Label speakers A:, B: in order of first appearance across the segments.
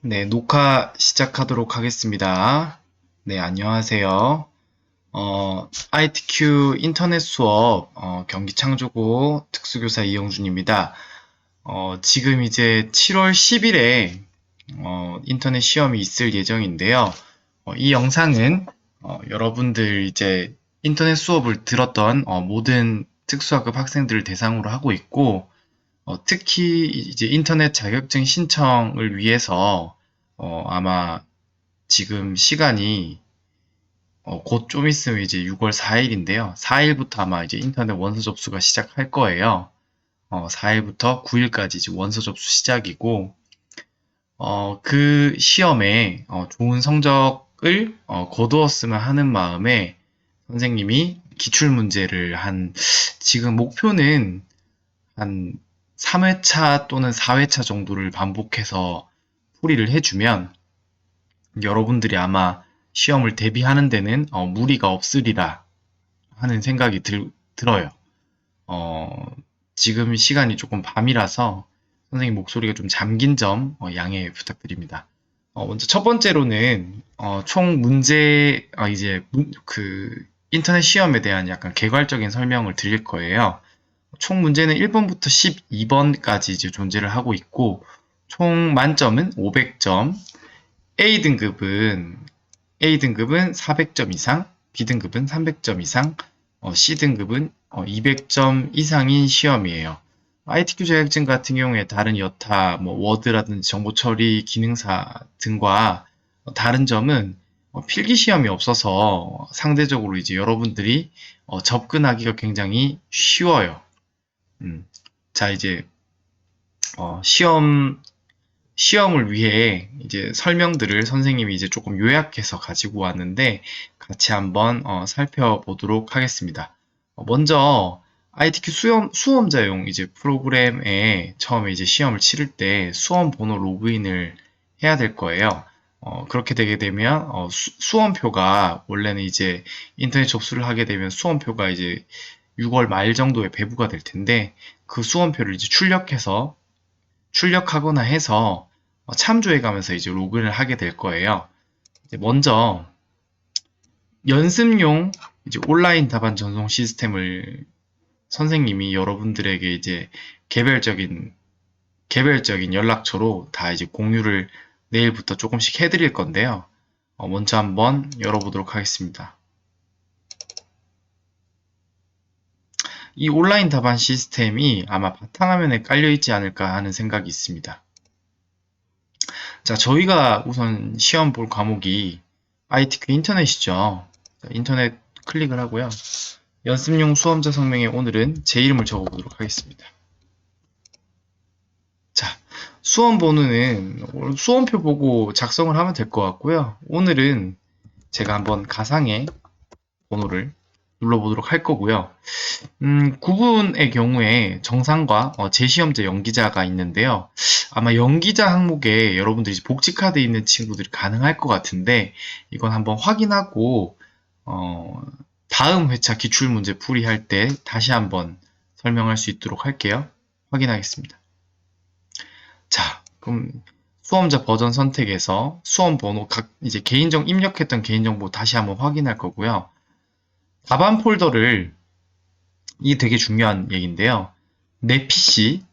A: 네, 녹화 시작하도록 하겠습니다. 네, 안녕하세요. ITQ 인터넷 수업, 경기 창조고 특수교사 이영준입니다. 지금 이제 7월 10일에, 인터넷 시험이 있을 예정인데요. 이 영상은, 여러분들 이제 인터넷 수업을 들었던, 모든 특수학급 학생들을 대상으로 하고 있고, 특히 이제 인터넷 자격증 신청을 위해서 아마 지금 시간이 곧 좀 있으면 이제 6월 4일인데요. 4일부터 아마 이제 인터넷 원서 접수가 시작할 거예요. 4일부터 9일까지 이제 원서 접수 시작이고, 그 시험에 좋은 성적을 거두었으면 하는 마음에 선생님이 기출문제를 지금 목표는 한 3회차 또는 4회차 정도를 반복해서 풀이를 해주면 여러분들이 아마 시험을 대비하는 데는 무리가 없으리라 하는 생각이 들어요. 어, 지금 시간이 조금 밤이라서 선생님 목소리가 좀 잠긴 점 양해 부탁드립니다. 먼저 첫 번째로는 총 문제 이제 그 인터넷 시험에 대한 약간 개괄적인 설명을 드릴 거예요. 총 문제는 1번부터 12번까지 이제 존재를 하고 있고, 총 만점은 500점, A등급은, A등급은 400점 이상, B등급은 300점 이상, C등급은 200점 이상인 시험이에요. ITQ 자격증 같은 경우에 다른 여타, 뭐, 워드라든지 정보 처리 기능사 등과 다른 점은 필기 시험이 없어서 상대적으로 이제 여러분들이 접근하기가 굉장히 쉬워요. 음. 자, 이제, 시험을 위해 이제 설명들을 선생님이 이제 조금 요약해서 가지고 왔는데, 같이 한번, 살펴보도록 하겠습니다. 먼저, ITQ 수험자용 이제 프로그램에 처음에 이제 시험을 치를 때 수험 번호 로그인을 해야 될 거예요. 그렇게 되게 되면, 수험표가 원래는 이제 인터넷 접수를 하게 되면 수험표가 이제 6월 말 정도에 배부가 될 텐데 그 수험표를 이제 출력하거나 해서 참조해 가면서 이제 로그인을 하게 될 거예요. 이제 먼저 연습용 이제 온라인 답안 전송 시스템을 선생님이 여러분들에게 이제 개별적인 개별적인 연락처로 다 이제 공유를 내일부터 조금씩 해드릴 건데요. 먼저 한번 열어보도록 하겠습니다. 이 온라인 답안 시스템이 아마 바탕화면에 깔려 있지 않을까 하는 생각이 있습니다. 자, 저희가 우선 시험 볼 과목이 ITQ 인터넷이죠. 자, 인터넷 클릭을 하고요. 연습용 수험자 성명에 오늘은 제 이름을 적어보도록 하겠습니다. 자, 수험 번호는 수험표 보고 작성을 하면 될 것 같고요. 오늘은 제가 한번 가상의 번호를 눌러보도록 할 거고요. 구분의 경우에 정상과 재시험자 연기자가 있는데요. 아마 연기자 항목에 여러분들이 복지카드 있는 친구들이 가능할 것 같은데 이건 한번 확인하고 어, 다음 회차 기출문제 풀이할 때 다시 한번 설명할 수 있도록 할게요. 확인하겠습니다. 자, 그럼 수험자 버전 선택에서 수험 번호 이제 입력했던 개인정보 다시 한번 확인할 거고요. 답안 폴더를 이게 되게 중요한 얘기인데요. 내 PC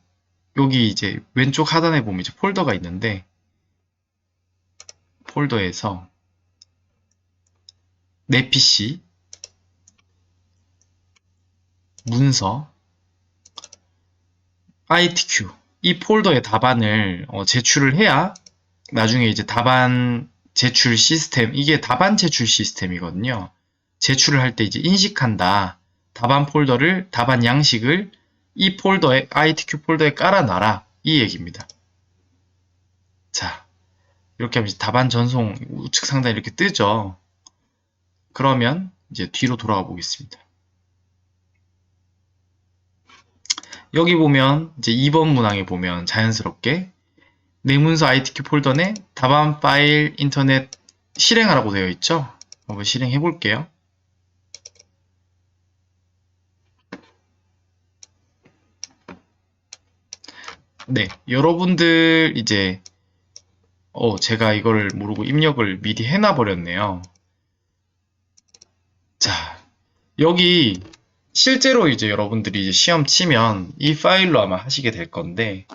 A: 여기 이제 왼쪽 하단에 보면 이제 폴더가 있는데 폴더에서 내 PC 문서 ITQ 이 폴더에 답안을 제출을 해야 나중에 이제 답안 제출 시스템 이게 답안 제출 시스템이거든요. 제출을 할 때 이제 인식한다. 답안 양식을 이 폴더에 ITQ 폴더에 깔아놔라 이 얘기입니다. 자, 이렇게 하면 이제 답안 전송 우측 상단에 이렇게 뜨죠. 그러면 이제 뒤로 돌아가 보겠습니다. 여기 보면 이제 2번 문항에 보면 자연스럽게 내 문서 ITQ 폴더 내 답안 파일 인터넷 실행하라고 되어 있죠. 한번 실행해 볼게요. 네, 여러분들 이제 제가 이걸 모르고 입력을 미리 해놔 버렸네요. 자, 여기 실제로 이제 여러분들이 이제 시험 치면 이 파일로 아마 하시게 될 건데,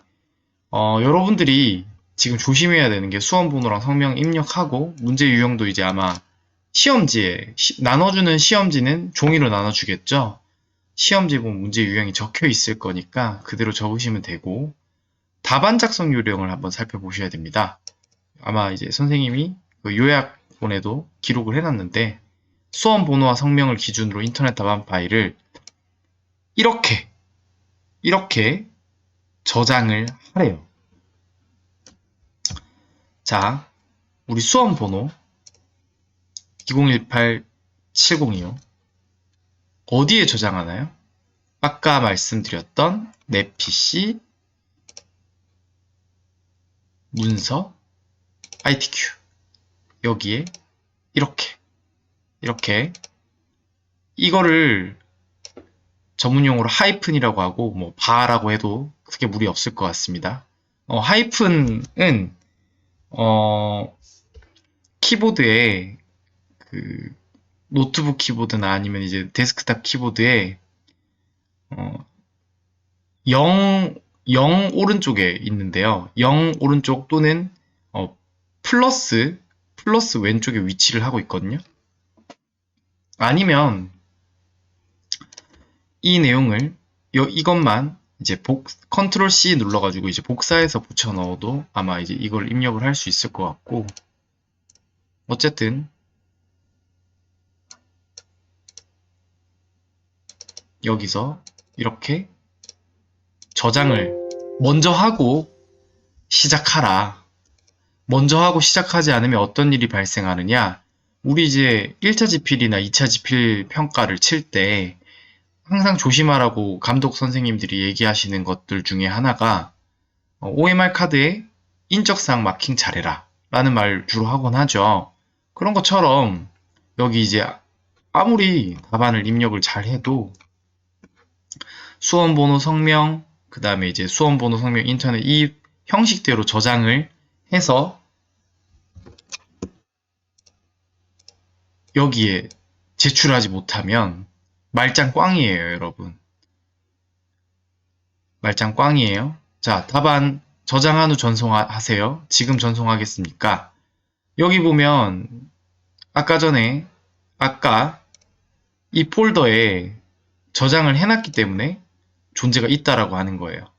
A: 여러분들이 지금 조심해야 되는 게 수험 번호랑 성명 입력하고 문제 유형도 이제 아마 시험지에 나눠주는 시험지는 종이로 나눠주겠죠. 시험지 보면 문제 유형이 적혀 있을 거니까 그대로 적으시면 되고, 답안 작성 요령을 한번 살펴보셔야 됩니다. 아마 이제 선생님이 그 요약본에도 기록을 해놨는데, 수험 번호와 성명을 기준으로 인터넷 답안 파일을 이렇게 저장을 하래요. 자, 우리 수험 번호 2018-70이요. 어디에 저장하나요? 아까 말씀드렸던 내 PC, 문서, ITQ 여기에 이렇게 이거를 전문용어로 하이픈이라고 하고 뭐 바라고 해도 크게 무리 없을 것 같습니다. 하이픈은 키보드에 그 노트북 키보드나 아니면 이제 데스크탑 키보드에 0 오른쪽에 있는데요. 0 오른쪽 또는 플러스 왼쪽에 위치를 하고 있거든요. 아니면 이 내용을 이것만 이제 컨트롤 C 눌러가지고 이제 복사해서 붙여 넣어도 아마 이제 이걸 입력을 할 수 있을 것 같고, 어쨌든 여기서 이렇게 저장을 먼저 하고 시작하라. 먼저 하고 시작하지 않으면 어떤 일이 발생하느냐? 우리 이제 1차 지필이나 2차 지필 평가를 칠 때 항상 조심하라고 감독 선생님들이 얘기하시는 것들 중에 하나가 OMR 카드에 인적사항 마킹 잘해라 라는 말 주로 하곤 하죠. 그런 것처럼 여기 이제 아무리 답안을 입력을 잘 해도 수험번호 성명, 그 다음에 이제 수험번호 성명 인터넷 이 형식대로 저장을 해서 여기에 제출하지 못하면 말짱 꽝이에요, 여러분. 말짱 꽝이에요. 자, 답안 저장한 후 전송하세요. 지금 전송하겠습니까? 여기 보면 아까 이 폴더에 저장을 해놨기 때문에 존재가 있다라고 하는 거예요.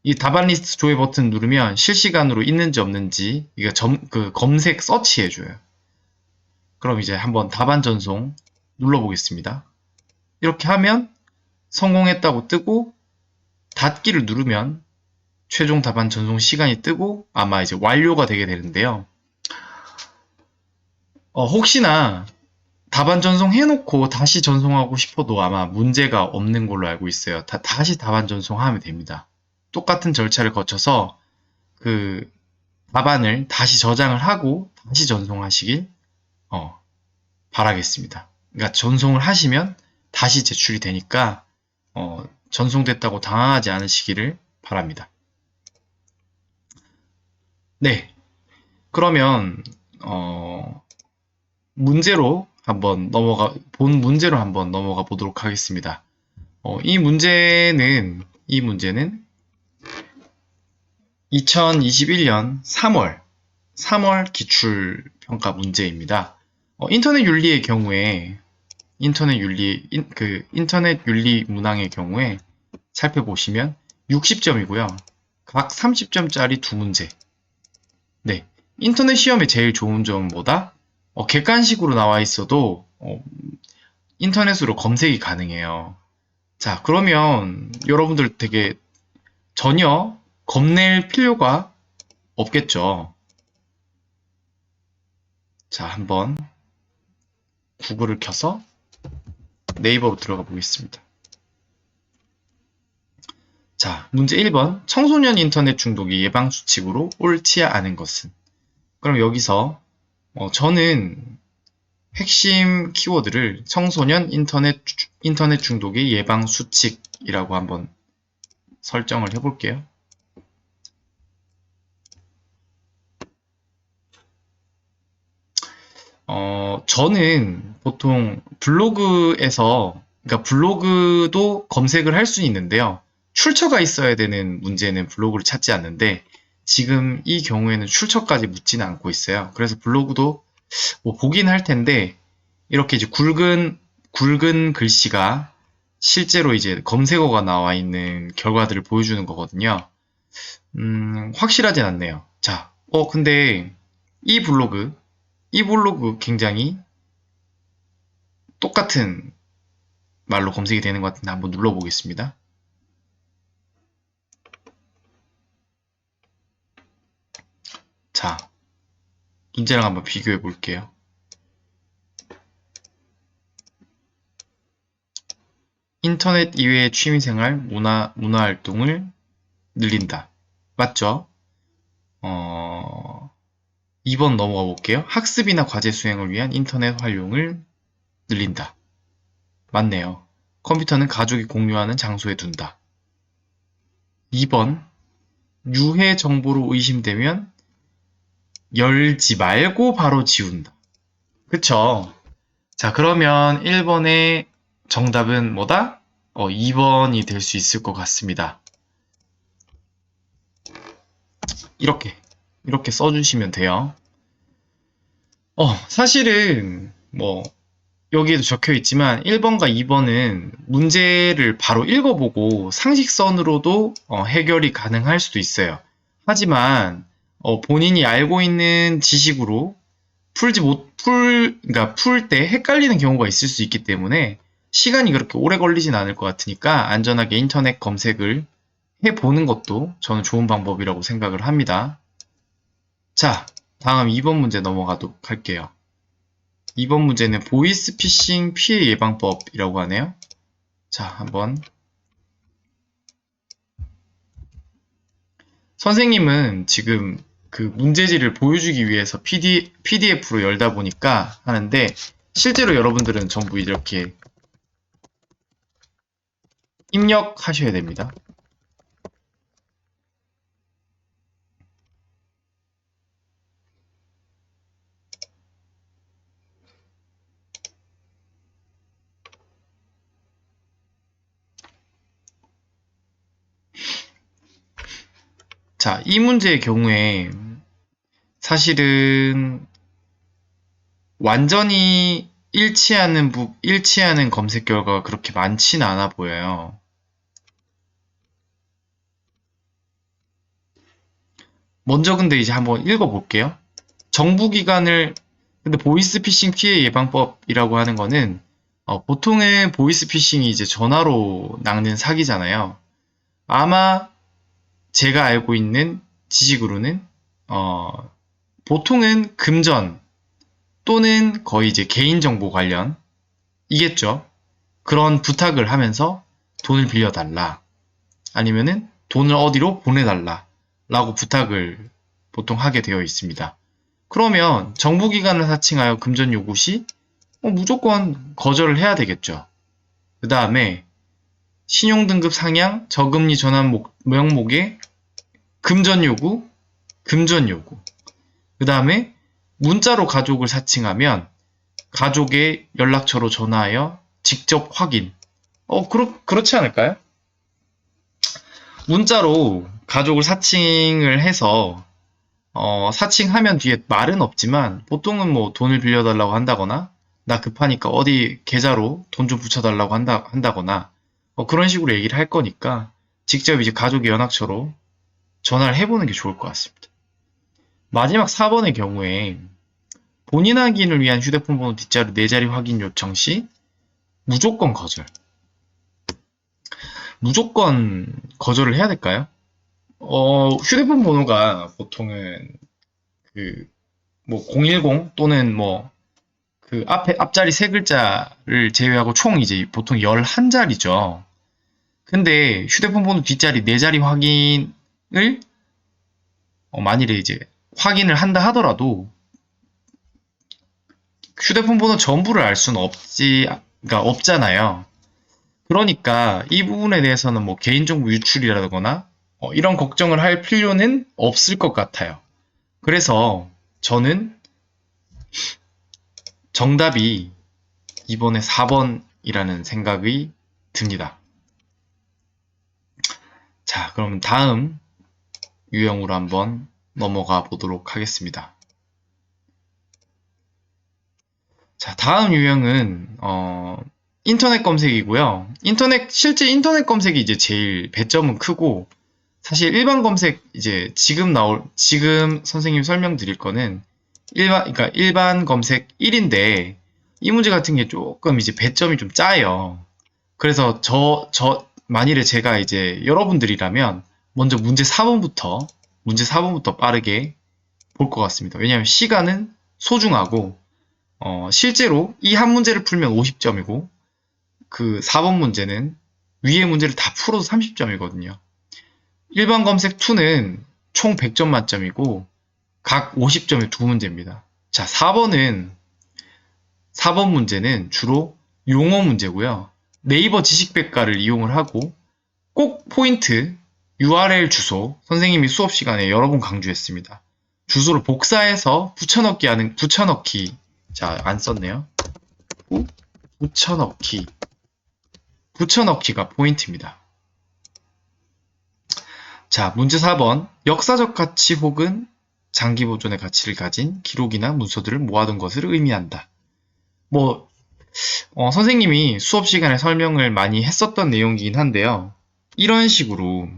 A: 이 답안 리스트 조회 버튼 누르면 실시간으로 있는지 없는지 이거 검색 서치해줘요. 그럼 이제 한번 답안 전송 눌러보겠습니다. 이렇게 하면 성공했다고 뜨고 닫기를 누르면 최종 답안 전송 시간이 뜨고 아마 이제 완료가 되게 되는데요. 혹시나 답안 전송해놓고 다시 전송하고 싶어도 아마 문제가 없는 걸로 알고 있어요. 다시 답안 전송하면 됩니다. 똑같은 절차를 거쳐서 그 답안을 다시 저장을 하고 다시 전송하시길 바라겠습니다. 그러니까 전송을 하시면 다시 제출이 되니까 전송됐다고 당황하지 않으시기를 바랍니다. 네, 그러면 본 문제로 한번 넘어가 보도록 하겠습니다. 이 문제는 2021년 3월 기출평가 문제입니다. 인터넷 윤리의 경우에 인터넷 윤리 문항의 경우에 살펴보시면 60점이고요. 각 30점짜리 두 문제. 네, 인터넷 시험의 제일 좋은 점은 뭐다? 객관식으로 나와 있어도 인터넷으로 검색이 가능해요. 자, 그러면 여러분들 되게 전혀 겁낼 필요가 없겠죠. 자, 한번 구글을 켜서 네이버로 들어가 보겠습니다. 자, 문제 1번. 청소년 인터넷 중독의 예방 수칙으로 옳지 않은 것은? 그럼 여기서 저는 핵심 키워드를 청소년 인터넷 중독의 예방 수칙이라고 한번 설정을 해볼게요. 저는 보통 블로그에서, 그러니까 블로그도 검색을 할 수 있는데요. 출처가 있어야 되는 문제는 블로그를 찾지 않는데, 지금 이 경우에는 출처까지 묻지는 않고 있어요. 그래서 블로그도 뭐 보긴 할 텐데, 이렇게 이제 굵은 글씨가 실제로 이제 검색어가 나와 있는 결과들을 보여주는 거거든요. 확실하진 않네요. 자, 근데 이 블로그, 이 블로그 굉장히 똑같은 말로 검색이 되는 것 같은데 한번 눌러보겠습니다. 자, 문제랑 한번 비교해 볼게요. 인터넷 이외의 취미생활, 문화활동을 늘린다. 맞죠? 2번 넘어가 볼게요. 학습이나 과제 수행을 위한 인터넷 활용을 늘린다. 맞네요. 컴퓨터는 가족이 공유하는 장소에 둔다. 2번, 유해 정보로 의심되면 열지 말고 바로 지운다. 그쵸? 자, 그러면 1번의 정답은 뭐다? 2번이 될 수 있을 것 같습니다. 이렇게 써주시면 돼요. 사실은, 여기에도 적혀 있지만 1번과 2번은 문제를 바로 읽어보고 상식선으로도 해결이 가능할 수도 있어요. 하지만, 본인이 알고 있는 지식으로 그러니까 풀 때 헷갈리는 경우가 있을 수 있기 때문에 시간이 그렇게 오래 걸리진 않을 것 같으니까 안전하게 인터넷 검색을 해보는 것도 저는 좋은 방법이라고 생각을 합니다. 자, 다음 2번 문제 넘어가도록 할게요. 2번 문제는 보이스피싱 피해 예방법이라고 하네요. 자, 한번. 선생님은 지금 그 문제지를 보여주기 위해서 PDF로 열다 보니까 하는데 실제로 여러분들은 전부 이렇게 입력하셔야 됩니다. 자, 이 문제의 경우에 사실은 완전히 일치하는 검색 결과가 그렇게 많지는 않아 보여요. 먼저 근데 이제 한번 읽어볼게요. 근데 보이스피싱 피해 예방법이라고 하는 거는 보통은 보이스피싱이 이제 전화로 낚는 사기잖아요. 아마 제가 알고 있는 지식으로는 보통은 금전 또는 거의 이제 개인정보 관련이겠죠. 그런 부탁을 하면서 돈을 빌려달라. 아니면은 돈을 어디로 보내달라. 라고 부탁을 보통 하게 되어 있습니다. 그러면 정부기관을 사칭하여 금전 요구 시 무조건 거절을 해야 되겠죠. 그 다음에 신용등급 상향, 저금리 전환 명목의 금전 요구, 금전 요구. 그 다음에 문자로 가족을 사칭하면 가족의 연락처로 전화하여 직접 확인. 그렇지 않을까요? 문자로 가족을 사칭을 해서 사칭하면 뒤에 말은 없지만 보통은 뭐 돈을 빌려달라고 한다거나 나 급하니까 어디 계좌로 돈 좀 붙여달라고 한다거나 그런 식으로 얘기를 할 거니까 직접 이제 가족의 연락처로 전화를 해보는 게 좋을 것 같습니다. 마지막 4번의 경우에 본인 확인을 위한 휴대폰 번호 뒷자리 4자리 확인 요청 시 무조건 거절. 무조건 거절을 해야 될까요? 휴대폰 번호가 보통은 뭐 010 또는 뭐 그 앞자리 세 글자를 제외하고 총 이제 보통 11자리죠. 근데 휴대폰 번호 뒷자리 4자리 확인을 만일에 이제 확인을 한다 하더라도 휴대폰 번호 전부를 알 수는 그러니까 없잖아요. 그러니까 이 부분에 대해서는 뭐 개인정보 유출이라거나 이런 걱정을 할 필요는 없을 것 같아요. 그래서 저는 정답이 이번에 4번이라는 생각이 듭니다. 자, 그럼 다음 유형으로 한번 넘어가 보도록 하겠습니다. 자, 다음 유형은 인터넷 검색이고요. 실제 인터넷 검색이 이제 제일 배점은 크고, 사실 일반 검색 이제 지금 선생님 설명드릴 거는 그러니까 일반 검색 1인데 이 문제 같은 게 조금 이제 배점이 좀 짜요. 그래서 만일에 제가 이제 여러분들이라면 먼저 문제 4번부터 빠르게 볼 것 같습니다. 왜냐하면 시간은 소중하고, 실제로 이 한 문제를 풀면 50점이고, 그 4번 문제는 위의 문제를 다 풀어도 30점이거든요. 일반 검색 2는 총 100점 만점이고, 각 50점의 두 문제입니다. 자, 4번 문제는 주로 용어 문제고요. 네이버 지식백과를 이용을 하고, 꼭 포인트, URL 주소, 선생님이 수업 시간에 여러 번 강조했습니다. 주소를 복사해서 붙여넣기. 자, 안 썼네요. 붙여넣기가 포인트입니다. 자, 문제 4번. 역사적 가치 혹은 장기 보존의 가치를 가진 기록이나 문서들을 모아둔 것을 의미한다. 선생님이 수업 시간에 설명을 많이 했었던 내용이긴 한데요. 이런 식으로,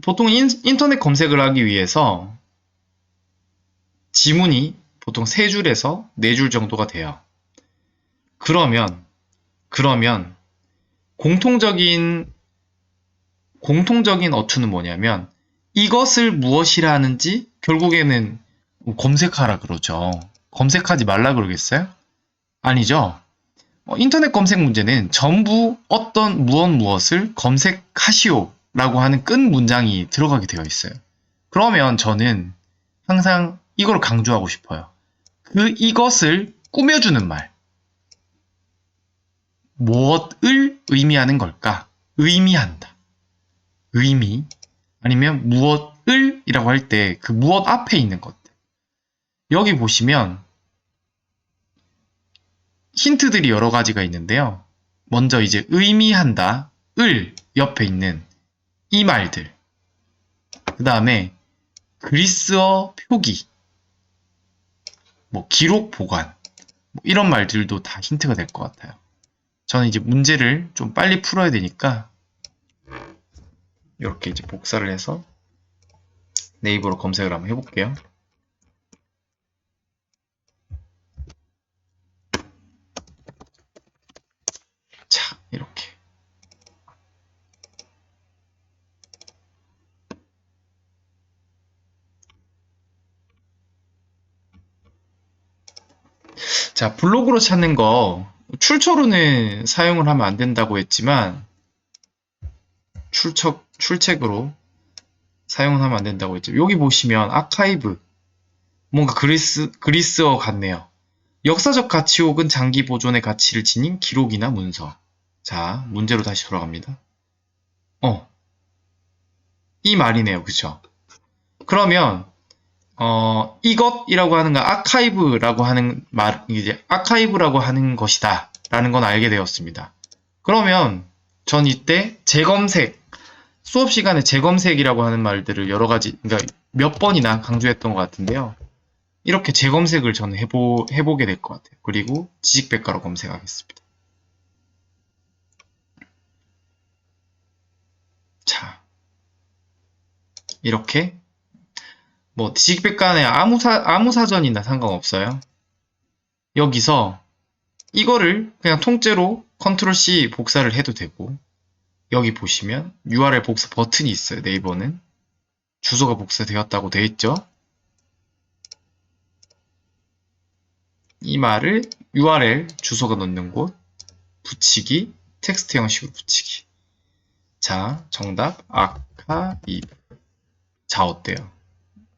A: 보통 인터넷 검색을 하기 위해서 지문이 보통 3줄에서 4줄 정도가 돼요. 그러면 공통적인 어투는 뭐냐면 이것을 무엇이라 하는지 결국에는 검색하라 그러죠. 검색하지 말라 그러겠어요? 아니죠. 인터넷 검색 문제는 전부 어떤 무엇을 검색하시오 라고 하는 끝 문장이 들어가게 되어 있어요. 그러면 저는 항상 이걸 강조하고 싶어요. 이것을 꾸며주는 말. 무엇을 의미하는 걸까? 의미한다. 의미. 아니면 무엇을 이라고 할 때 그 무엇 앞에 있는 것들. 여기 보시면 힌트들이 여러 가지가 있는데요. 먼저 이제 의미한다, 을 옆에 있는 이 말들. 그 다음에 그리스어 표기, 기록 보관, 이런 말들도 다 힌트가 될 것 같아요. 저는 이제 문제를 좀 빨리 풀어야 되니까 이렇게 이제 복사를 해서 네이버로 검색을 한번 해볼게요. 자, 이렇게. 자, 블로그로 찾는 거 출처로는 사용을 하면 안 된다고 했지만 출첵으로 사용을 하면 안 된다고 했죠. 여기 보시면 아카이브, 뭔가 그리스어 같네요. 역사적 가치 혹은 장기 보존의 가치를 지닌 기록이나 문서. 자, 문제로 다시 돌아갑니다. 이 말이네요. 그쵸? 그러면 이것이라고 하는 거 아카이브라고 하는 이제 아카이브라고 하는 것이다 라는 건 알게 되었습니다. 그러면 전 이때 재검색, 수업 시간에 재검색이라고 하는 말들을 여러 가지, 그러니까 몇 번이나 강조했던 것 같은데요. 이렇게 재검색을 저는 해보게 될 것 같아요. 그리고 지식백과로 검색하겠습니다. 자, 이렇게 지식백과는 아무 사전이나 상관없어요. 여기서 이거를 그냥 통째로 컨트롤 C 복사를 해도 되고, 여기 보시면 URL 복사 버튼이 있어요. 네이버는 주소가 복사되었다고 되어 있죠. 이 말을 URL 주소가 넣는 곳 붙이기, 텍스트 형식으로 붙이기. 자, 정답 아카이브. 자, 어때요?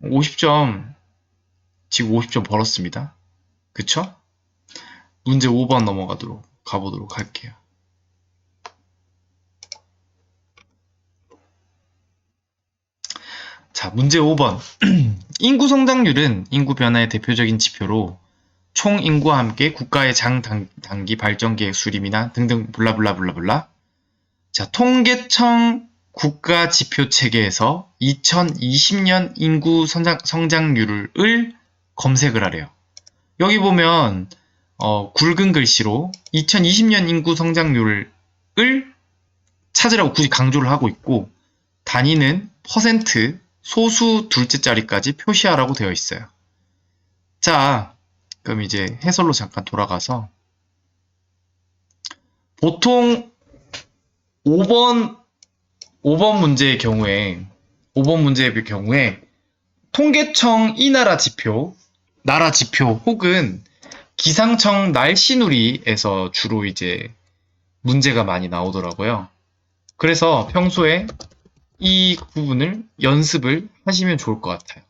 A: 50점, 지금 50점 벌었습니다. 그쵸? 문제 5번 가보도록 할게요. 자, 문제 5번. 인구 성장률은 인구 변화의 대표적인 지표로 총 인구와 함께 국가의 장단기 발전 계획 수립이나 등등 블라블라블라블라. 자, 통계청 국가 지표 체계에서 2020년 인구 성장률을 검색을 하래요. 여기 보면 굵은 글씨로 2020년 인구 성장률을 찾으라고 굳이 강조를 하고 있고 단위는 퍼센트, 소수 둘째 자리까지 표시하라고 되어 있어요. 자, 그럼 이제 해설로 잠깐 돌아가서 보통 5번 문제의 경우에 5번 문제의 경우에 통계청 이 나라 지표 혹은 기상청 날씨누리에서 주로 이제 문제가 많이 나오더라고요. 그래서 평소에 이 부분을 연습을 하시면 좋을 것 같아요.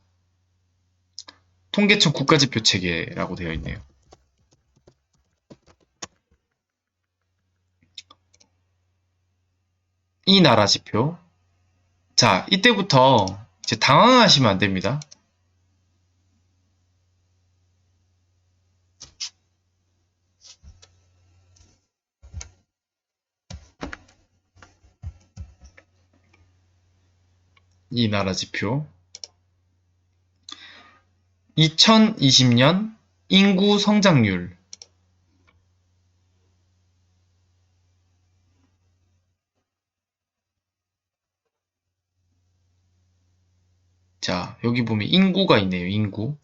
A: 통계청 국가지표 체계라고 되어 있네요. 이 나라 지표. 자, 이때부터 이제 당황하시면 안 됩니다. 이 나라 지표. 2020년 인구 성장률. 자, 여기 보면 인구가 있네요, 인구.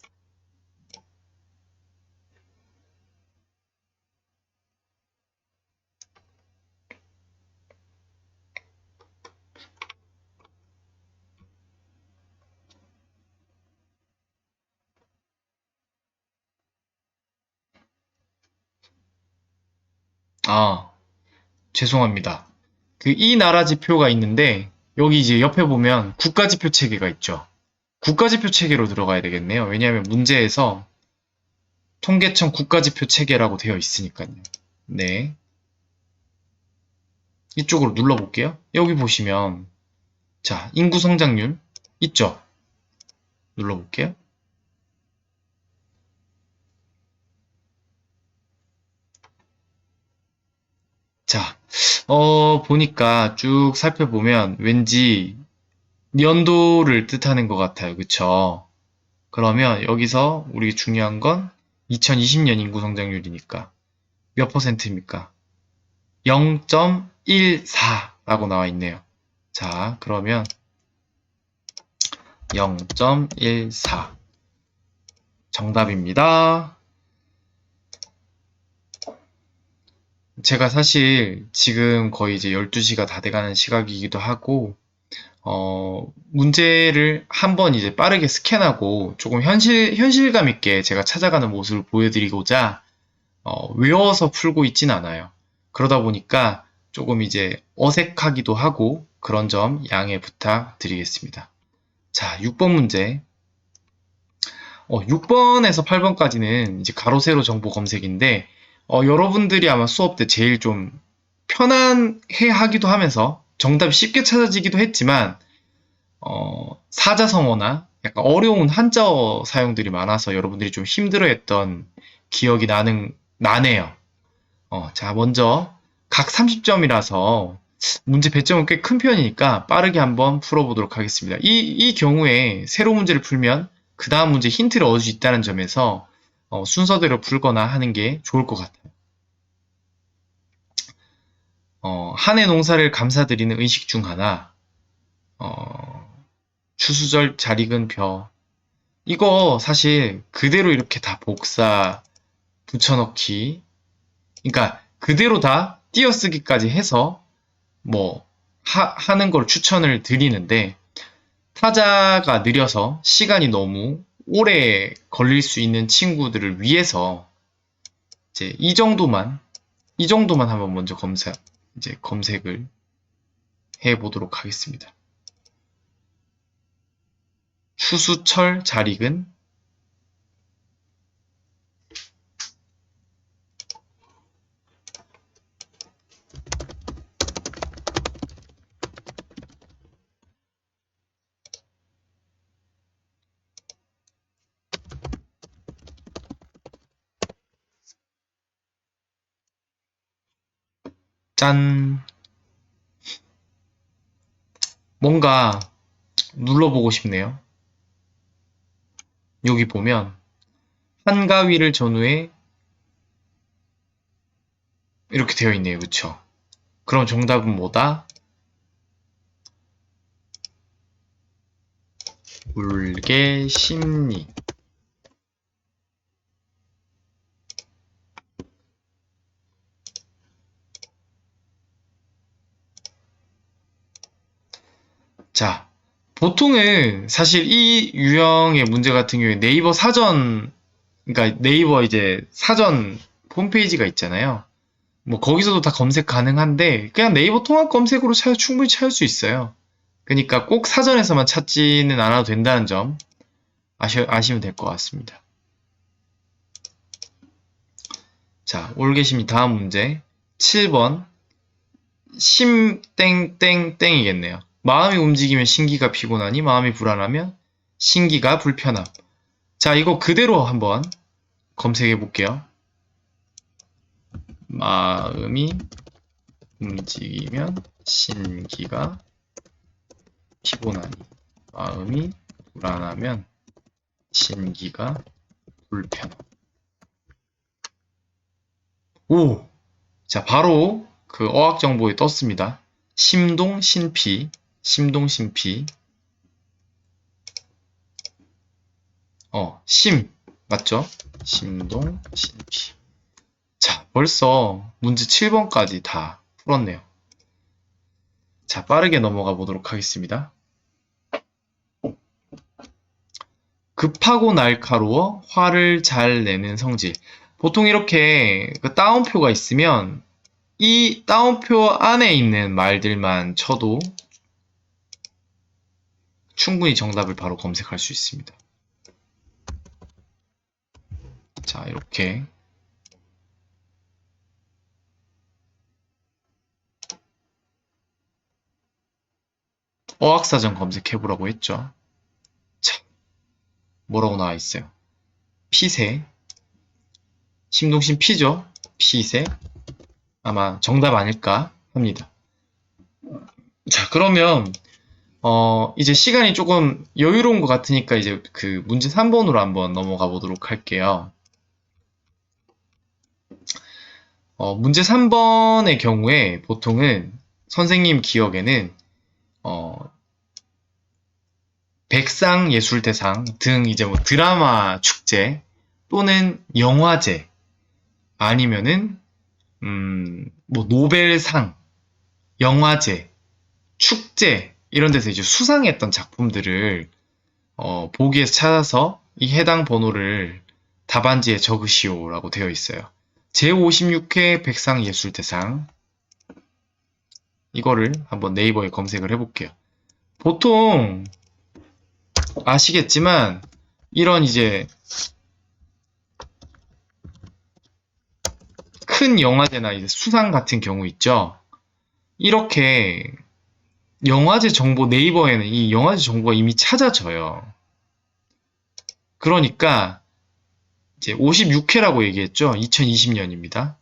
A: 아, 죄송합니다. 그 이 나라 지표가 있는데 여기 이제 옆에 보면 국가지표 체계가 있죠. 국가지표 체계로 들어가야 되겠네요. 왜냐하면 문제에서 통계청 국가지표 체계라고 되어 있으니까요. 네. 이쪽으로 눌러볼게요. 여기 보시면 자, 인구 성장률 있죠? 눌러볼게요. 자, 보니까 쭉 살펴보면 왠지 연도를 뜻하는 것 같아요. 그쵸? 그러면 여기서 우리 중요한 건 2020년 인구 성장률이니까 몇 퍼센트입니까? 0.14라고 나와 있네요. 자, 그러면 0.14 정답입니다. 제가 사실 지금 거의 이제 12시가 다 돼가는 시각이기도 하고 문제를 한번 이제 빠르게 스캔하고 조금 현실감 있게 제가 찾아가는 모습을 보여드리고자 외워서 풀고 있진 않아요. 그러다 보니까 조금 이제 어색하기도 하고 그런 점 양해 부탁드리겠습니다. 자, 6번 문제. 6번에서 8번까지는 이제 가로 세로 정보 검색인데 여러분들이 아마 수업 때 제일 좀 편안해 하기도 하면서 정답이 쉽게 찾아지기도 했지만 사자성어나 약간 어려운 한자어 사용들이 많아서 여러분들이 좀 힘들어했던 기억이 나네요. 자, 먼저 각 30점이라서 문제 배점은 꽤 큰 편이니까 빠르게 한번 풀어보도록 하겠습니다. 이 경우에 세로 문제를 풀면 그 다음 문제 힌트를 얻을 수 있다는 점에서 순서대로 풀거나 하는 게 좋을 것 같아요. 한 해 농사를 감사드리는 의식 중 하나, 추수절 잘 익은 벼. 이거 사실 그대로 이렇게 다 복사, 붙여넣기. 그러니까 그대로 다 띄어쓰기까지 해서 뭐 하는 걸 추천을 드리는데 타자가 느려서 시간이 너무 오래 걸릴 수 있는 친구들을 위해서 이제 이 정도만 한번 먼저 검색을 해 보도록 하겠습니다. 추수철 잘 익은 짠. 뭔가 눌러보고 싶네요. 여기 보면 한가위를 전후에 이렇게 되어 있네요. 그쵸? 그럼 정답은 뭐다? 물개심리. 자, 보통은 사실 이 유형의 문제 같은 경우에 네이버 사전, 그러니까 네이버 이제 사전 홈페이지가 있잖아요. 뭐 거기서도 다 검색 가능한데 그냥 네이버 통합 검색으로 충분히 찾을 수 있어요. 그러니까 꼭 사전에서만 찾지는 않아도 된다는 점 아시면 될 것 같습니다. 자, 올게심이 다음 문제 7번 심땡땡땡이겠네요. 마음이 움직이면 신기가 피곤하니 마음이 불안하면 신기가 불편함. 자, 이거 그대로 한번 검색해 볼게요. 마음이 움직이면 신기가 피곤하니 마음이 불안하면 신기가 불편함. 오! 자, 바로 그 어학 정보에 떴습니다. 심동 신피, 심동 신피. 심 맞죠? 심동 신피. 자, 벌써 문제 7번까지 다 풀었네요. 자, 빠르게 넘어가 보도록 하겠습니다. 급하고 날카로워 화를 잘 내는 성질. 보통 이렇게 그 따옴표가 있으면 이 따옴표 안에 있는 말들만 쳐도 충분히 정답을 바로 검색할 수 있습니다. 자, 이렇게 어학사전 검색해보라고 했죠. 자, 뭐라고 나와 있어요? 피세. 심동심 피죠? 피세. 아마 정답 아닐까 합니다. 자, 그러면 이제 시간이 조금 여유로운 것 같으니까 이제 그 문제 3번으로 한번 넘어가 보도록 할게요. 문제 3번의 경우에 보통은 선생님 기억에는 백상예술대상 등 이제 뭐 드라마 축제 또는 영화제 아니면은 뭐 노벨상, 영화제, 축제 이런 데서 이제 수상했던 작품들을 보기에서 찾아서 이 해당 번호를 답안지에 적으시오라고 되어 있어요. 제56회 백상예술대상 이거를 한번 네이버에 검색을 해볼게요. 보통 아시겠지만 이런 이제 큰 영화제나 이제 수상 같은 경우 있죠. 이렇게 영화제 정보 네이버에는 이 영화제 정보가 이미 찾아져요. 그러니까 이제 56회라고 얘기했죠. 2020년입니다.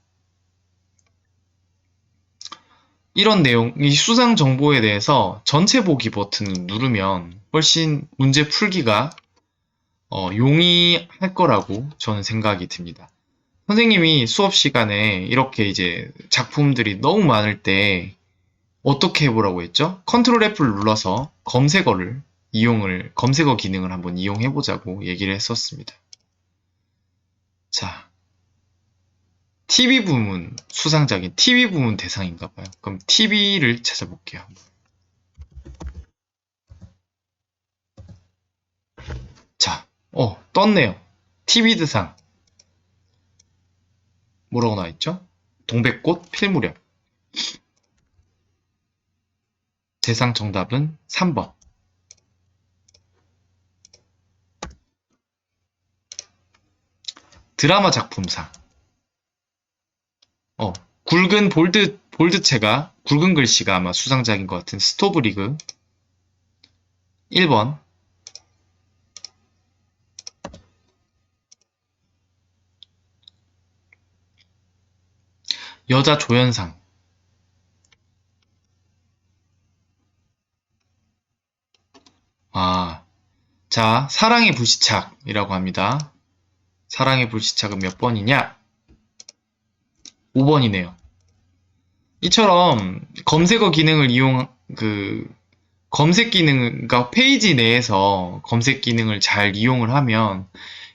A: 이런 내용, 이 수상 정보에 대해서 전체 보기 버튼을 누르면 훨씬 문제 풀기가 용이할 거라고 저는 생각이 듭니다. 선생님이 수업 시간에 이렇게 이제 작품들이 너무 많을 때 어떻게 해보라고 했죠? 컨트롤 F를 눌러서 검색어 기능을 한번 이용해보자고 얘기를 했었습니다. 자, TV 부문 수상작인 TV 부문 대상인가 봐요. 그럼 TV를 찾아볼게요. 자, 떴네요. TV 대상. 뭐라고 나와있죠? 동백꽃 필무렵. 대상 정답은 3번. 드라마 작품상. 굵은 볼드체가, 굵은 글씨가 아마 수상작인 것 같은 스토브 리그. 1번. 여자 조연상. 자, 사랑의 불시착이라고 합니다. 사랑의 불시착은 몇 번이냐? 5번이네요. 이처럼 검색어 기능을 검색 기능, 그러니까 페이지 내에서 검색 기능을 잘 이용을 하면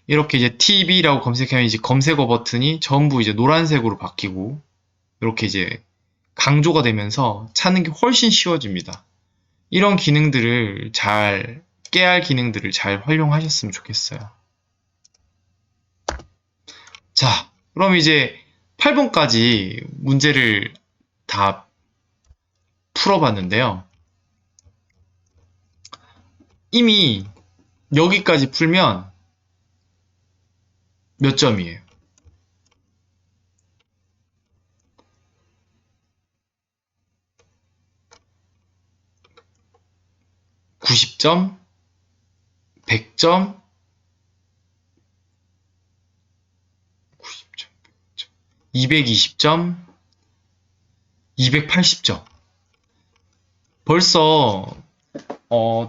A: 이렇게 이제 TV라고 검색하면 이제 검색어 버튼이 전부 이제 노란색으로 바뀌고 이렇게 이제 강조가 되면서 찾는 게 훨씬 쉬워집니다. 이런 기능들을 깨알 기능들을 잘 활용하셨으면 좋겠어요. 자, 그럼 이제 8번까지 문제를 다 풀어봤는데요. 이미 여기까지 풀면 몇 점이에요? 90점? 100점? 90점, 100점, 220점? 280점. 벌써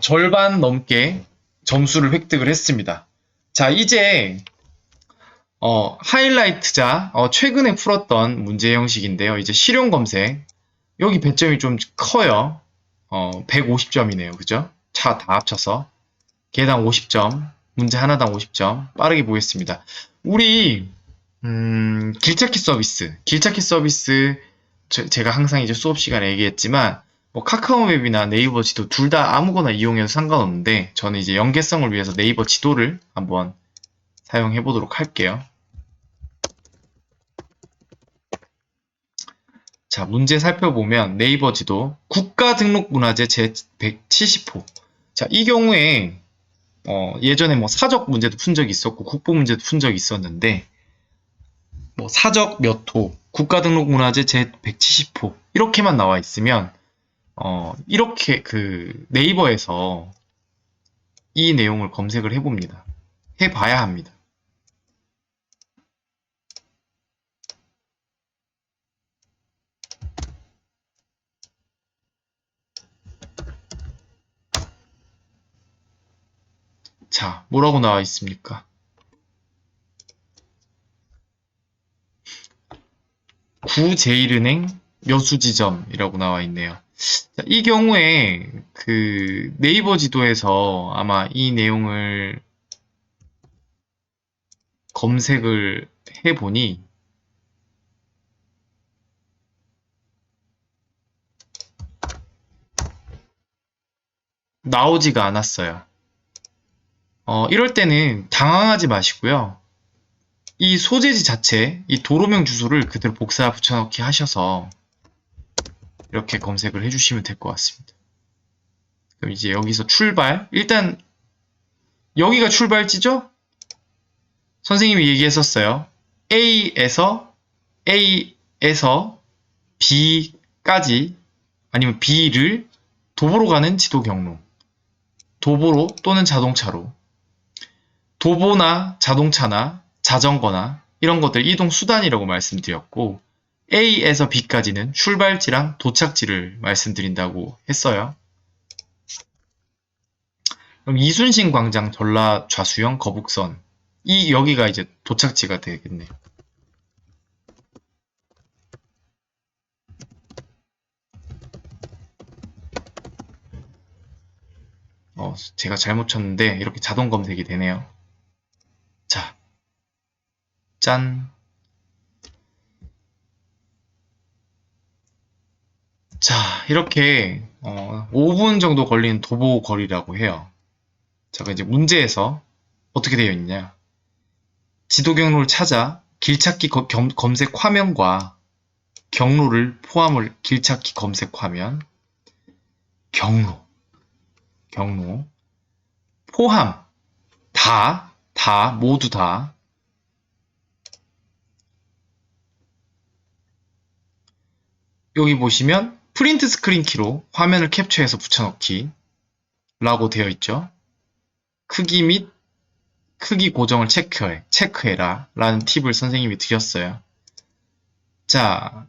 A: 절반 넘게 점수를 획득을 했습니다. 자, 이제 하이라이트자 최근에 풀었던 문제 형식인데요. 이제 실용 검색. 여기 배점이 좀 커요. 150점이네요. 그죠? 차 다 합쳐서. 개당 50점. 문제 하나당 50점. 빠르게 보겠습니다. 우리 길찾기 서비스. 길찾기 서비스 제가 항상 이제 수업 시간에 얘기했지만 뭐 카카오맵이나 네이버 지도 둘 다 아무거나 이용해도 상관없는데 저는 이제 연계성을 위해서 네이버 지도를 한번 사용해 보도록 할게요. 자, 문제 살펴보면 네이버 지도 국가등록문화재 제170호. 자, 이 경우에 예전에 뭐 사적 문제도 푼 적이 있었고 국보 문제도 푼 적이 있었는데 뭐 사적 몇 호, 국가등록문화재 제170호 이렇게만 나와 있으면 이렇게 네이버에서 이 내용을 검색을 해봅니다. 해봐야 합니다. 자, 뭐라고 나와 있습니까? 구제일은행 여수지점이라고 나와 있네요. 자, 이 경우에 네이버 지도에서 아마 이 내용을 검색을 해보니 나오지가 않았어요. 이럴 때는 당황하지 마시고요. 이 소재지 자체, 이 도로명 주소를 그대로 복사 붙여넣기 하셔서 이렇게 검색을 해주시면 될 것 같습니다. 그럼 이제 여기서 출발, 일단 여기가 출발지죠? 선생님이 얘기했었어요. A에서 B까지 아니면 B를 도보로 가는 지도 경로, 도보로 또는 자동차로, 도보나 자동차나 자전거나 이런 것들 이동 수단이라고 말씀드렸고 A에서 B까지는 출발지랑 도착지를 말씀드린다고 했어요. 그럼 이순신 광장 전라 좌수형 거북선 여기가 이제 도착지가 되겠네요. 제가 잘못 쳤는데 이렇게 자동 검색이 되네요. 자, 짠. 자, 이렇게 5분 정도 걸리는 도보 거리라고 해요. 자, 이제 문제에서 어떻게 되어 있냐? 지도 경로를 찾아 길찾기 검색 화면과 경로를 포함을 길찾기 검색 화면, 경로, 포함, 모두 다. 여기 보시면 프린트 스크린 키로 화면을 캡처해서 붙여넣기 라고 되어 있죠. 크기 고정을 체크해라 라는 팁을 선생님이 드렸어요. 자,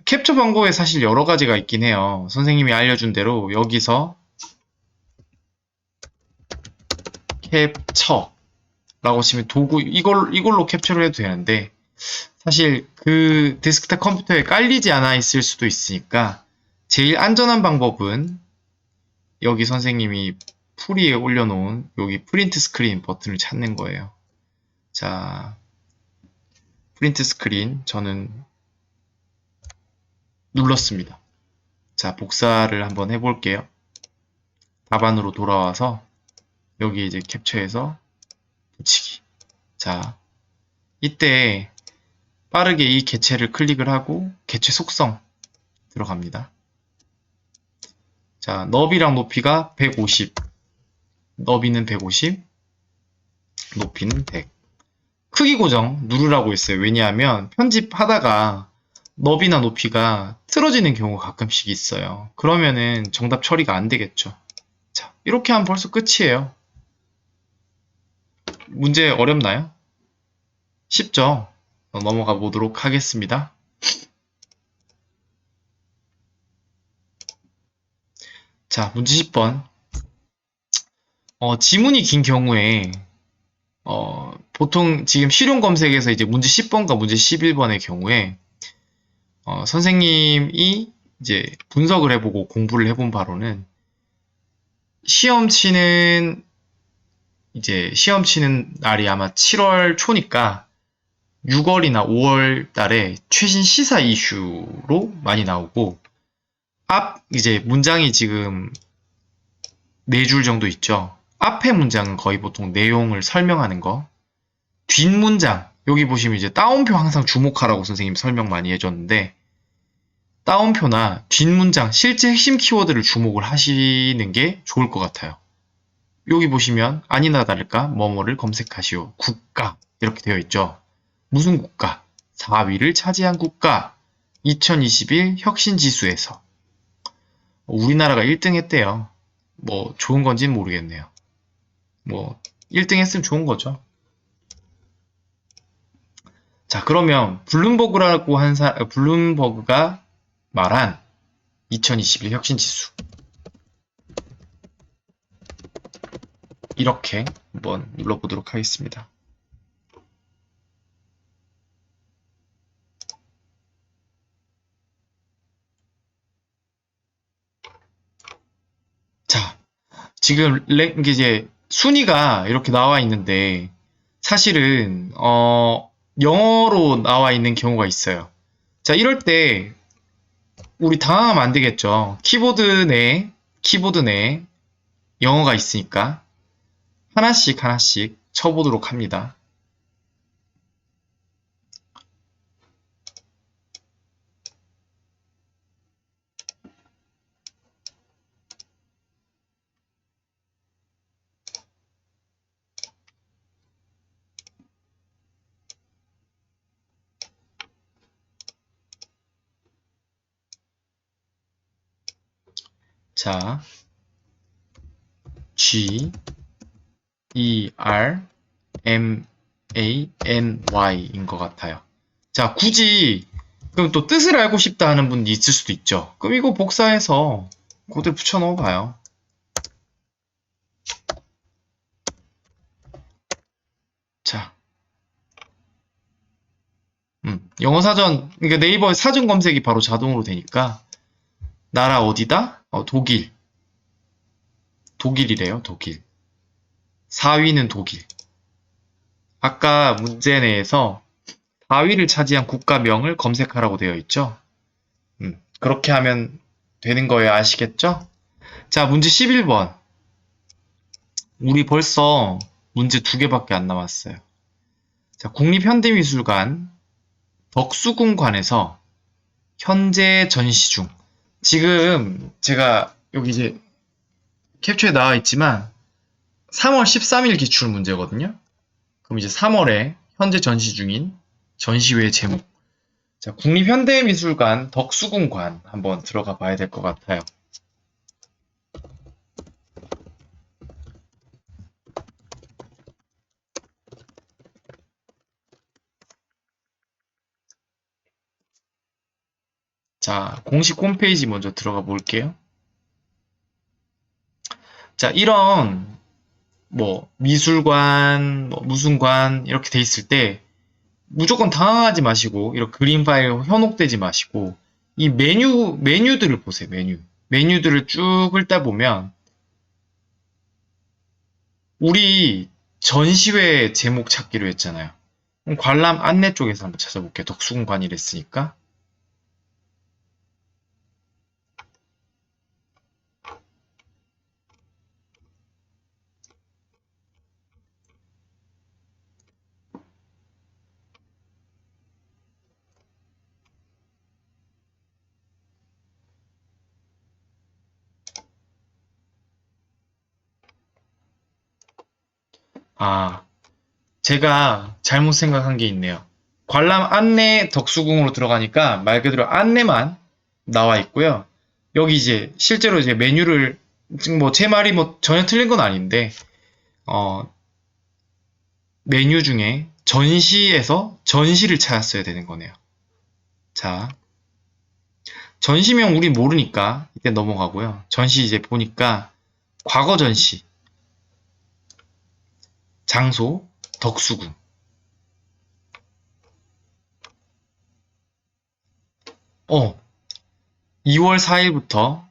A: 캡처 방법에 사실 여러 가지가 있긴 해요. 선생님이 알려준 대로 여기서 캡처라고 치면 도구, 이걸로 캡처를 해도 되는데, 사실 그 데스크탑 컴퓨터에 깔리지 않아 있을 수도 있으니까, 제일 안전한 방법은 여기 선생님이 풀이에 올려놓은 여기 프린트 스크린 버튼을 찾는 거예요. 자, 프린트 스크린 저는 눌렀습니다. 자, 복사를 한번 해볼게요. 답안으로 돌아와서 여기 이제 캡처해서 붙이기. 자, 이때 빠르게 이 개체를 클릭을 하고 개체 속성 들어갑니다. 자, 너비랑 높이가 150, 너비는 150, 높이는 100. 크기 고정 누르라고 했어요. 왜냐하면 편집하다가 너비나 높이가 틀어지는 경우가 가끔씩 있어요. 그러면은 정답 처리가 안 되겠죠. 자, 이렇게 하면 벌써 끝이에요. 문제 어렵나요? 쉽죠? 넘어가 보도록 하겠습니다. 자, 문제 10번. 지문이 긴 경우에 보통 지금 실용 검색에서 이제 문제 10번과 문제 11번의 경우에 선생님이 이제 분석을 해보고 공부를 해본 바로는 시험 치는 날이 아마 7월 초니까 6월이나 5월 달에 최신 시사 이슈로 많이 나오고 이제 문장이 지금 4줄 정도 있죠. 앞에 문장은 거의 보통 내용을 설명하는 거. 뒷문장, 여기 보시면 이제 따옴표 항상 주목하라고 선생님 설명 많이 해줬는데, 따옴표나 뒷문장, 실제 핵심 키워드를 주목을 하시는 게 좋을 것 같아요. 여기 보시면 아니나 다를까 뭐뭐를 검색하시오. 국가 이렇게 되어 있죠. 무슨 국가? 4위를 차지한 국가. 2021 혁신지수에서 우리나라가 1등 했대요. 뭐 좋은 건지는 모르겠네요. 뭐 1등 했으면 좋은 거죠. 자, 그러면 블룸버그가 말한 2021 혁신지수 이렇게 한번 눌러보도록 하겠습니다. 자, 지금 이제 순위가 이렇게 나와 있는데 사실은 영어로 나와 있는 경우가 있어요. 자, 이럴 때 우리 당황하면 안 되겠죠. 키보드 내에 영어가 있으니까 하나씩 하나씩 쳐보도록 합니다. 자, G, E, R, M, A, N, Y인 것 같아요. 자, 굳이 그럼 또 뜻을 알고 싶다 하는 분이 있을 수도 있죠. 그럼 이거 복사해서 코드를 붙여 넣어봐요. 자, 영어 사전, 그러니까 네이버에 사전 검색이 바로 자동으로 되니까 나라 어디다? 독일. 독일이래요, 독일. 4위는 독일. 아까 문제 내에서 4위를 차지한 국가명을 검색하라고 되어 있죠. 그렇게 하면 되는 거예요. 아시겠죠? 자, 문제 11번. 우리 벌써 문제 2개밖에 안 남았어요. 자, 국립현대미술관 덕수궁관에서 현재 전시 중. 지금 제가 여기 이제 캡처에 나와 있지만 3월 13일 기출 문제거든요. 그럼 이제 3월에 현재 전시 중인 전시회 제목. 자, 국립현대미술관 덕수궁관 한번 들어가 봐야 될 것 같아요. 자, 공식 홈페이지 먼저 들어가 볼게요. 자, 이런 뭐 미술관, 뭐 무슨 관 이렇게 돼 있을 때 무조건 당황하지 마시고 이렇게 그림 파일 현혹되지 마시고 이 메뉴들을 보세요. 메뉴들을 쭉 읽다 보면 우리 전시회 제목 찾기로 했잖아요. 그럼 관람 안내 쪽에서 한번 찾아볼게요. 덕수궁관이랬으니까. 아, 제가 잘못 생각한 게 있네요. 관람 안내 덕수궁으로 들어가니까 말 그대로 안내만 나와 있고요. 여기 이제 실제로 이제 메뉴를 지금 뭐 제 말이 뭐 전혀 틀린 건 아닌데 어, 메뉴 중에 전시에서 전시를 찾았어야 되는 거네요. 자, 전시명 우리 모르니까 이때 넘어가고요. 전시 이제 보니까 과거 전시, 장소, 덕수궁. 2월 4일부터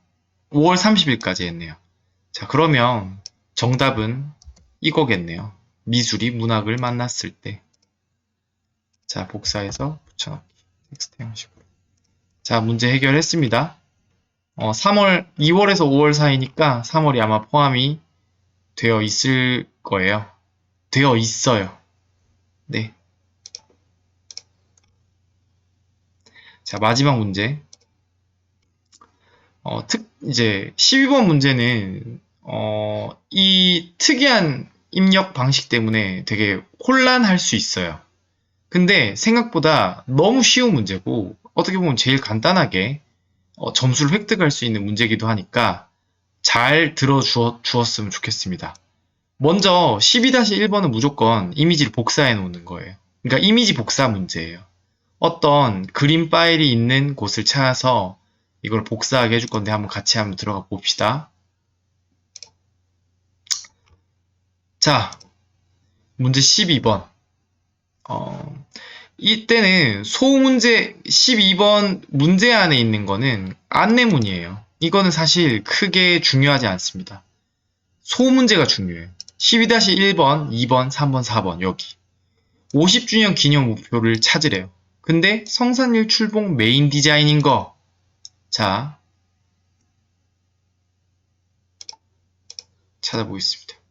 A: 5월 30일까지 했네요. 자, 그러면 정답은 이거겠네요. 미술이 문학을 만났을 때. 자, 복사해서 붙여넣기. 텍스트 형식으로. 자, 문제 해결했습니다. 2월에서 5월 사이니까 3월이 아마 포함이 되어 있을 거예요. 되어 있어요. 네. 자, 마지막 문제. 이제 12번 문제는, 이 특이한 입력 방식 때문에 되게 혼란할 수 있어요. 근데 생각보다 너무 쉬운 문제고, 어떻게 보면 제일 간단하게 점수를 획득할 수 있는 문제이기도 하니까 잘 들어주었으면 좋겠습니다. 먼저 12-1번은 무조건 이미지를 복사해 놓는 거예요. 그러니까 이미지 복사 문제예요. 어떤 그림 파일이 있는 곳을 찾아서 이걸 복사하게 해줄 건데 한번 들어가 봅시다. 자, 문제 12번. 이때는 소문제 12번 문제 안에 있는 거는 안내문이에요. 이거는 사실 크게 중요하지 않습니다. 소문제가 중요해요. 12-1번, 2번, 3번, 4번 여기. 50주년 기념 목표를 찾으래요. 근데 성산일 출봉 메인 디자인인 거. 자, 찾아보겠습니다.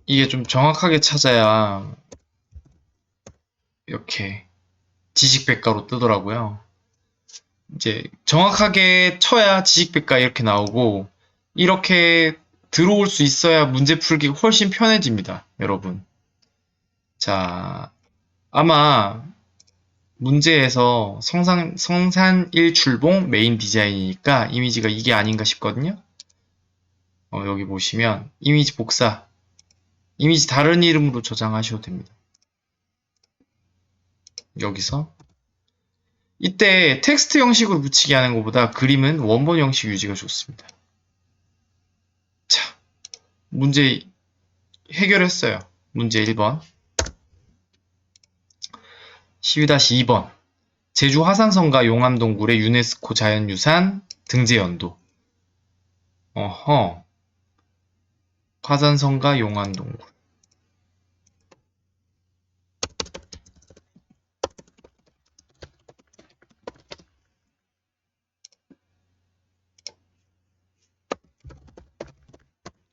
A: 이게 좀 정확하게 찾아야 이렇게 지식백과로 뜨더라고요. 이제 정확하게 쳐야 지식백과 이렇게 나오고 이렇게 들어올 수 있어야 문제 풀기가 훨씬 편해집니다, 여러분. 자, 아마 문제에서 성산 1출봉 메인 디자인이니까 이미지가 이게 아닌가 싶거든요. 여기 보시면 이미지 복사, 이미지 다른 이름으로 저장하셔도 됩니다. 여기서 이때 텍스트 형식으로 붙이게 하는 것보다 그림은 원본 형식 유지가 좋습니다. 자, 문제 해결했어요. 문제 1번. 12-2번. 제주 화산성과 용암동굴의 유네스코 자연유산 등재 연도. 어허. 화산성과 용암동굴.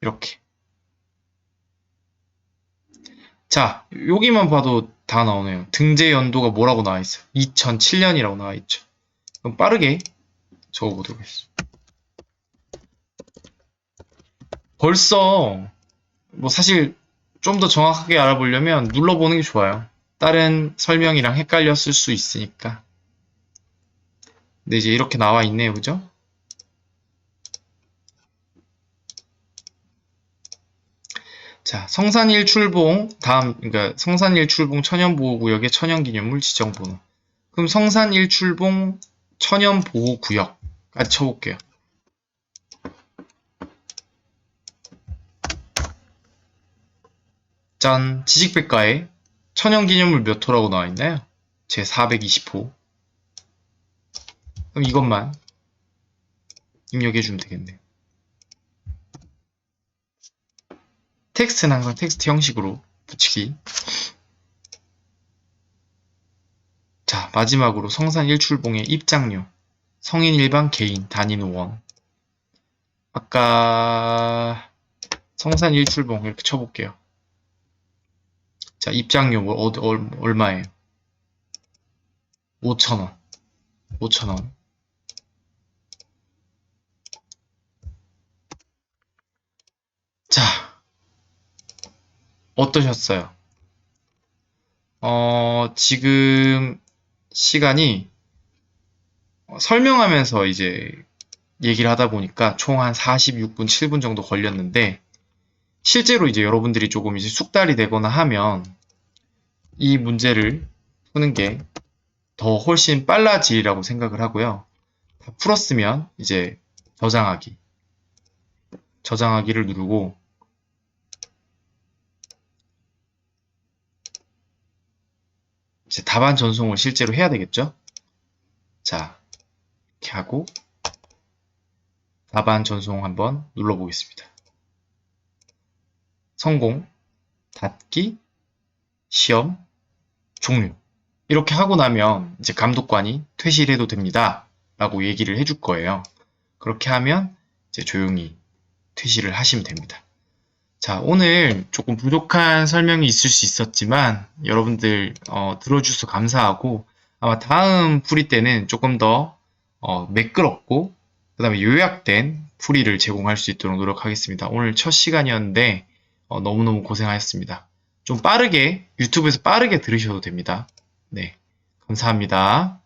A: 이렇게. 자, 여기만 봐도 다 나오네요. 등재 연도가 뭐라고 나와 있어요? 2007년이라고 나와 있죠. 그럼 빠르게 적어보도록 하겠습니다. 벌써 뭐 사실 좀 더 정확하게 알아보려면 눌러보는 게 좋아요. 다른 설명이랑 헷갈렸을 수 있으니까. 근데 이제 이렇게 나와 있네요. 그죠? 자, 성산일출봉 다음 그러니까 성산일출봉 천연보호구역의 천연기념물 지정번호. 그럼 성산일출봉 천연보호구역까지 쳐볼게요. 짠, 지식백과에 천연기념물 몇 호라고 나와 있나요? 제 420호. 그럼 이것만 입력해주면 되겠네요. 텍스트는 항상 텍스트 형식으로 붙이기. 자, 마지막으로 성산일출봉의 입장료. 성인 일반 개인 단위 노원. 아까 성산일출봉 이렇게 쳐볼게요. 자, 입장료 얼마예요? 5,000원. 5,000원. 자, 어떠셨어요? 지금 시간이 설명하면서 이제 얘기를 하다 보니까 총 한 46분, 7분 정도 걸렸는데 실제로 이제 여러분들이 조금 이제 숙달이 되거나 하면 이 문제를 푸는 게 더 훨씬 빨라지리라고 생각을 하고요. 다 풀었으면 이제 저장하기를 누르고 이제 답안 전송을 실제로 해야 되겠죠? 자, 이렇게 하고 답안 전송 한번 눌러보겠습니다. 성공, 닫기, 시험, 종료. 이렇게 하고 나면 이제 감독관이 퇴실해도 됩니다. 라고 얘기를 해줄 거예요. 그렇게 하면 이제 조용히 퇴실을 하시면 됩니다. 자, 오늘 조금 부족한 설명이 있을 수 있었지만 여러분들 들어주셔서 감사하고 아마 다음 풀이 때는 조금 더 매끄럽고 그 다음에 요약된 풀이를 제공할 수 있도록 노력하겠습니다. 오늘 첫 시간이었는데 너무너무 고생하셨습니다. 좀 빠르게 유튜브에서 빠르게 들으셔도 됩니다. 네, 감사합니다.